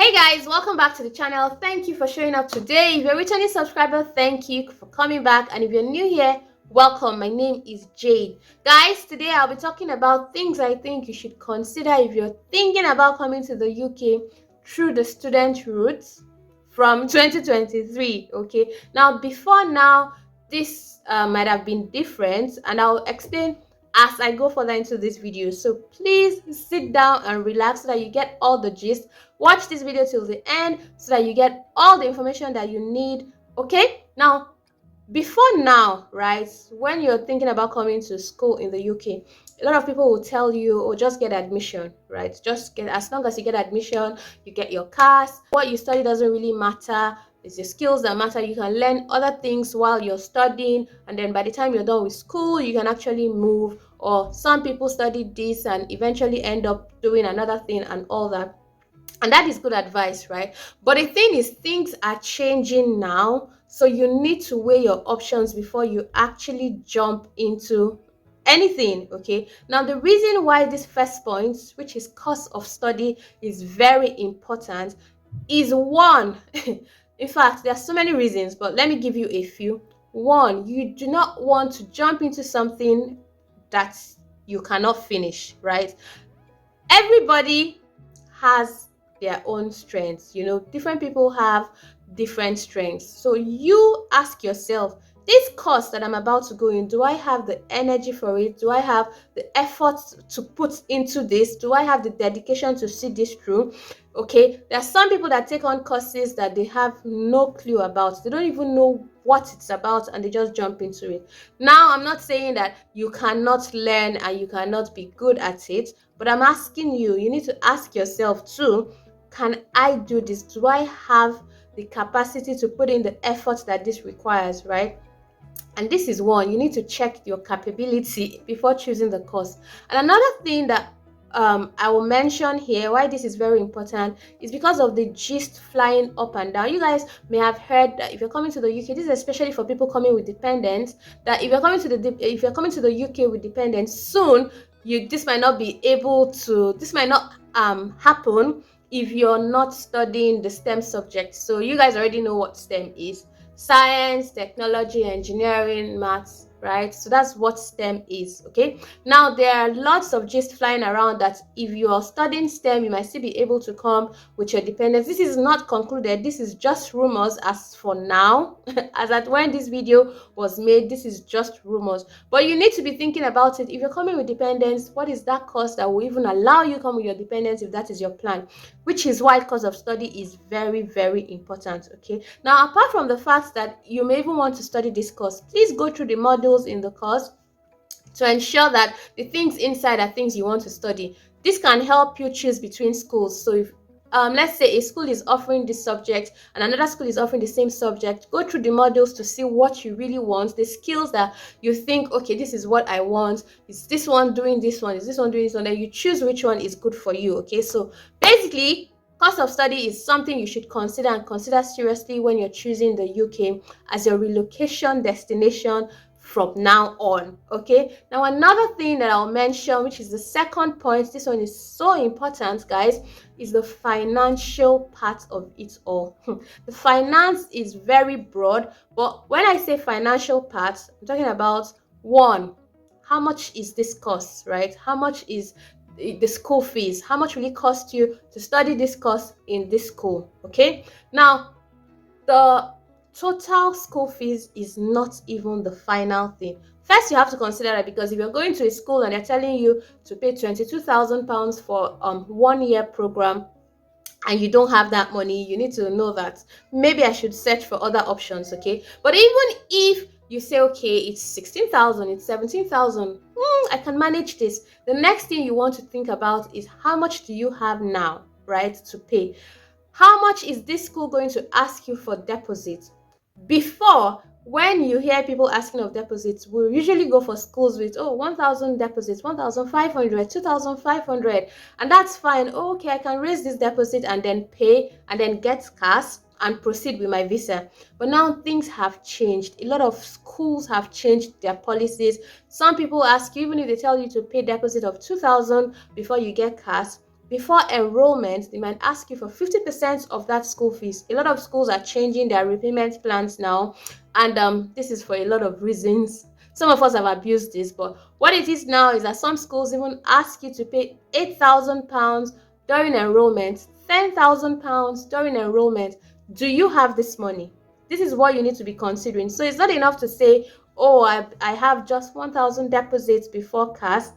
Hey guys, welcome back to the channel. Thank you for showing up today. If you're a returning subscriber, thank you for coming back. And if you're new here, welcome. My name is Jade. Guys, today I'll be talking about things I think you should consider if you're thinking about coming to the UK through the student route from 2023. Okay, before now, this might have been different, and I'll explain as I go further into this video. So please sit down and relax so that you get all the gist. Watch this video till the end so that you get all the information that you need. Okay, now before now, right, when you're thinking about coming to school in the UK, a lot of people will tell you, oh, just get admission, right? Just get, as long as you get admission, you get your CAS. What you study doesn't really matter. It's your skills that matter. You can learn other things while you're studying, and then by the time you're done with school, you can actually move. Or some people study this and eventually end up doing another thing and all that. And that is good advice, right? But the thing is, things are changing now, so you need to weigh your options before you actually jump into anything. Okay, now the reason why this first point, which is cost of study, is very important is one. In fact, there are so many reasons, but let me give you a few. One, you do not want to jump into something that you cannot finish, right? Everybody has their own strengths. Different people have different strengths. So you ask yourself, this course that I'm about to go in, do I have the energy for it? Do I have the effort to put into this? Do I have the dedication to see this through? Okay, there are some people that take on courses that they have no clue about. They don't even know what it's about, and they just jump into it. Now, I'm not saying that you cannot learn and you cannot be good at it, but I'm asking you, you need to ask yourself too, can I do this? Do I have the capacity to put in the effort that this requires, right? And this is one, you need to check your capability before choosing the course. And another thing that I will mention here, why this is very important, is because of the gist flying up and down. You guys may have heard that if you're coming to the UK, this is especially for people coming with dependents, that if you're coming to the UK with dependents soon, this might not be able to, this might not happen if you're not studying the STEM subjects. So you guys already know what STEM is: science, technology, engineering, maths, right? So that's what STEM is. Okay, now there are lots of gist flying around that if you are studying STEM, you might still be able to come with your dependents. This is not concluded. This is just rumors as for now. As at when this video was made, this is just rumors, but you need to be thinking about it. If you're coming with dependents, what is that course that will even allow you come with your dependents if that is your plan? Which is why course of study is very, very important. Okay, now apart from the fact that you may even want to study this course, please go through the modules in the course to ensure that the things inside are things you want to study. This can help you choose between schools. So if let's say a school is offering this subject and another school is offering the same subject, go through the modules to see what you really want, the skills that you think, okay, this is what I want. Is this one doing this one? Is this one doing this one? Then you choose which one is good for you. Okay, so basically, cost of study is something you should consider, and consider seriously when you're choosing the UK as your relocation destination from now on. Okay, now another thing that I'll mention, which is the second point, this one is so important, guys, is the financial part of it all. The finance is very broad, but when I say financial part, I'm talking about one, how much is this cost, right? How much is the school fees? How much will it cost you to study this course in this school? Okay, now the total school fees is not even the final thing. First, you have to consider that, because if you're going to a school and they're telling you to pay £22,000 for 1 year program and you don't have that money, you need to know that maybe I should search for other options. Okay, but even if you say, okay, it's 16,000, it's 17,000, I can manage this, the next thing you want to think about is how much do you have now, right, to pay. How much is this school going to ask you for deposit? Before, when you hear people asking of deposits, we usually go for schools with 1,000 deposits, 1,500, 2,500, and that's fine. Okay, I can raise this deposit and then pay and then get cash and proceed with my visa. But now things have changed. A lot of schools have changed their policies. Some people ask you, even if they tell you to pay deposit of 2,000 before you get cash, before enrollment, they might ask you for 50% of that school fees. A lot of schools are changing their repayment plans now, and this is for a lot of reasons. Some of us have abused this, but what it is now is that some schools even ask you to pay £8,000 during enrollment, £10,000 during enrollment. Do you have this money? This is what you need to be considering. So it's not enough to say, oh, I have just 1,000 deposits before CAS.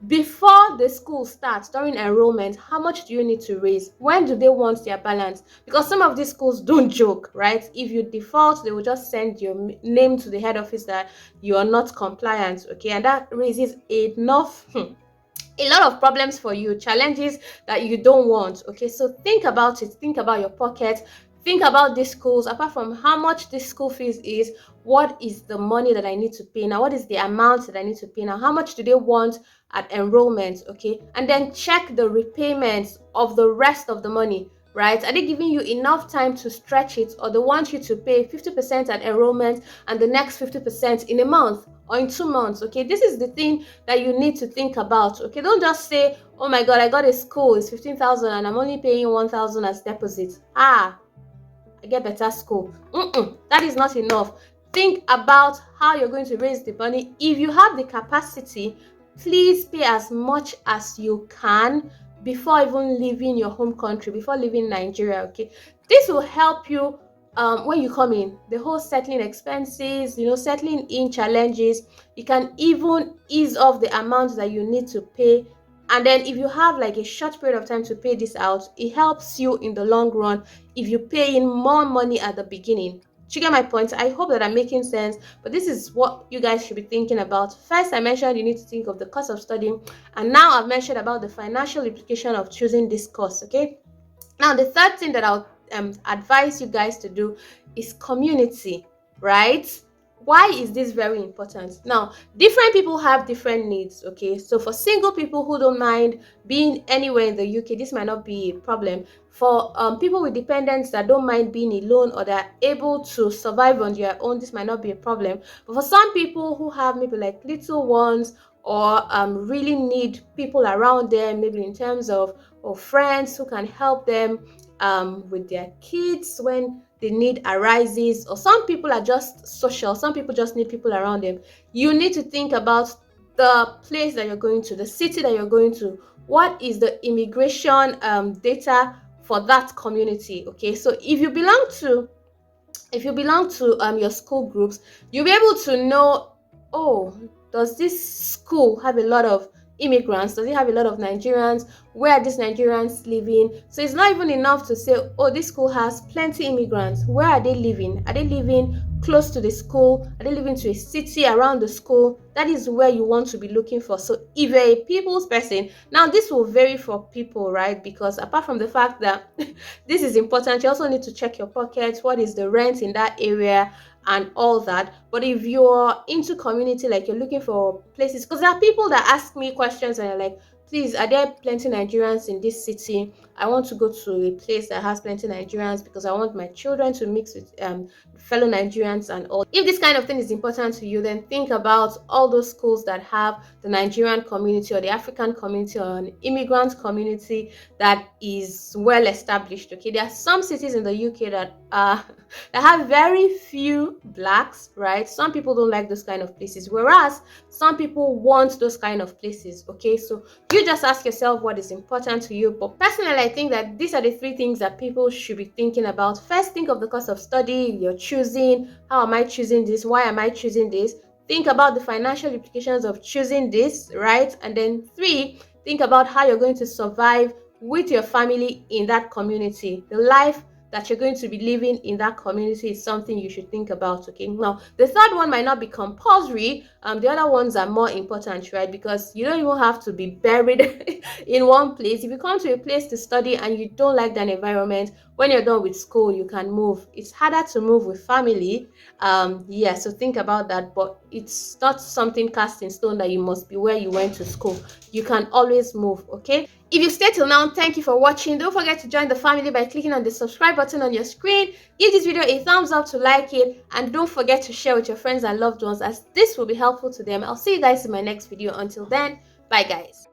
Before the school starts, during enrollment, how much do you need to raise? When do they want their balance? Because some of these schools don't joke, right? If you default, they will just send your name to the head office that you are not compliant, okay? And that raises enough a lot of problems for you, challenges that you don't want. Okay, so think about it, think about your pocket, think about these schools. Apart from how much this school fees is, what is the money that I need to pay now? What is the amount that I need to pay now? How much do they want at enrollment? Okay, and then check the repayments of the rest of the money. Right? Are they giving you enough time to stretch it, or they want you to pay 50% at enrollment and the next 50% in a month or in 2 months? Okay, this is the thing that you need to think about. Okay, don't just say, oh my god, I got a school, it's 15,000 and I'm only paying 1,000 as deposit. I get better school. That is not enough. Think about how you're going to raise the money. If you have the capacity, please pay as much as you can before even leaving your home country, before leaving Nigeria. Okay, this will help you when you come in. The whole settling expenses, settling in challenges. You can even ease off the amount that you need to pay. And then if you have like a short period of time to pay this out, it helps you in the long run if you pay in more money at the beginning. Do you get my point? I hope that I'm making sense, but this is what you guys should be thinking about. First, I mentioned you need to think of the cost of studying, and now I've mentioned about the financial implication of choosing this course. Okay, now the third thing that I'll advise you guys to do is community, right? Why is this very important? Now, different people have different needs. Okay, so for single people who don't mind being anywhere in the UK, this might not be a problem. For people with dependents that don't mind being alone or that are able to survive on their own, this might not be a problem. But for some people who have maybe like little ones, or really need people around them, maybe in terms of friends who can help them with their kids when the need arises, or some people are just social, some people just need people around them. You need to think about the place that you're going to, the city that you're going to. What is the immigration data for that community? Okay, so if you belong to your school groups, you'll be able to know, oh, does this school have a lot of immigrants? Does it have a lot of Nigerians? Where are these Nigerians living? So it's not even enough to say, oh, this school has plenty immigrants. Where are they living? Are they living close to the school? Are they living to a city around the school? That is where you want to be looking for. So if you're a people's person, now this will vary for people, right? Because apart from the fact that this is important, you also need to check your pocket. What is the rent in that area and all that? But if you're into community, like you're looking for places, because there are people that ask me questions and are like, please, are there plenty Nigerians in this city? I want to go to a place that has plenty Nigerians because I want my children to mix with fellow Nigerians and all. If this kind of thing is important to you, then think about all those schools that have the Nigerian community or the African community or an immigrant community that is well established. Okay, there are some cities in the UK that have very few blacks, right? Some people don't like those kind of places, whereas some people want those kind of places. Okay, so you just ask yourself what is important to you. But personally, I think that these are the three things that people should be thinking about. First, think of the cost of study you're choosing. How am I choosing this? Why am I choosing this? Think about the financial implications of choosing this, right? And then 3, think about how you're going to survive with your family in that community. The life that you're going to be living in that community is something you should think about. Okay, now the third one might not be compulsory. The other ones are more important, right? Because you don't even have to be buried in one place. If you come to a place to study and you don't like that environment, when you're done with school, you can move. It's harder to move with family. Yeah, so think about that. But it's not something cast in stone that you must be where you went to school. You can always move. Okay, if you stayed till now, thank you for watching. Don't forget to join the family by clicking on the subscribe button on your screen. Give this video a thumbs up to like it, and don't forget to share with your friends and loved ones, as this will be helpful to them. I'll see you guys in my next video. Until then, bye guys.